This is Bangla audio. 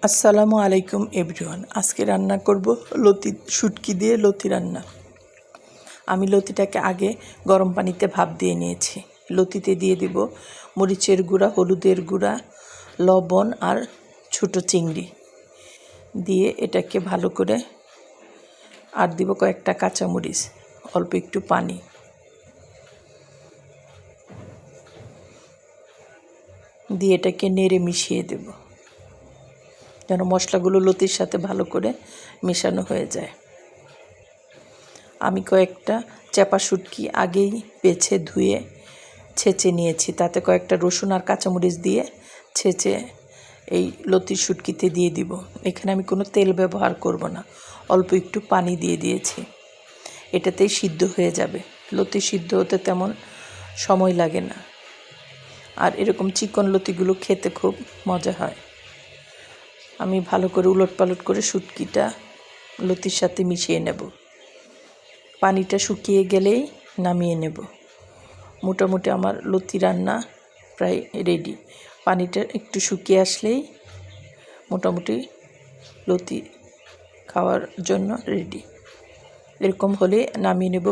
আসসালামু আলাইকুম এভরিওয়ান। আজকে রান্না করব লতি শুটকি দিয়ে লতি রান্না। আমি লতিটাকে আগে গরম পানিতে ভাপ দিয়ে নিয়েছি। লতিতে দিয়ে দিব মরিচের গুঁড়া, হলুদের গুঁড়া, লবণ আর ছোটো চিংড়ি দিয়ে এটাকে ভালো করে, আর দিব কয়েকটা কাঁচামরিচ, অল্প একটু পানি দিয়ে এটাকে নেড়ে মিশিয়ে দেব যেন মশলাগুলো লতির সাথে ভালো করে মেশানো হয়ে যায়। আমি কয়েকটা চাপা শুটকি আগেই বেছে ধুয়ে ছেঁচে নিয়েছি, তাতে কয়েকটা রসুন আর কাঁচামরিচ দিয়ে ছেঁচে এই লতির শুটকিতে দিয়ে দিব। এখানে আমি কোনো তেল ব্যবহার করব না, অল্প একটু পানি দিয়ে দিয়েছি, এটাতেই সিদ্ধ হয়ে যাবে। লতি সিদ্ধ হতে তেমন সময় লাগে না, আর এরকম চিকন লতিগুলো খেতে খুব মজা হয়। আমি ভালো করে উলটপালট করে শুটকিটা লতির সাথে মিশিয়ে নেব। পানিটা শুকিয়ে গেলেই নামিয়ে নেব। মোটামুটি আমার লতি রান্না প্রায় রেডি। পানিটা একটু শুকিয়ে আসলেই মোটামুটি লতি খাওয়ার জন্য রেডি। এরকম হলে নামিয়ে নেব।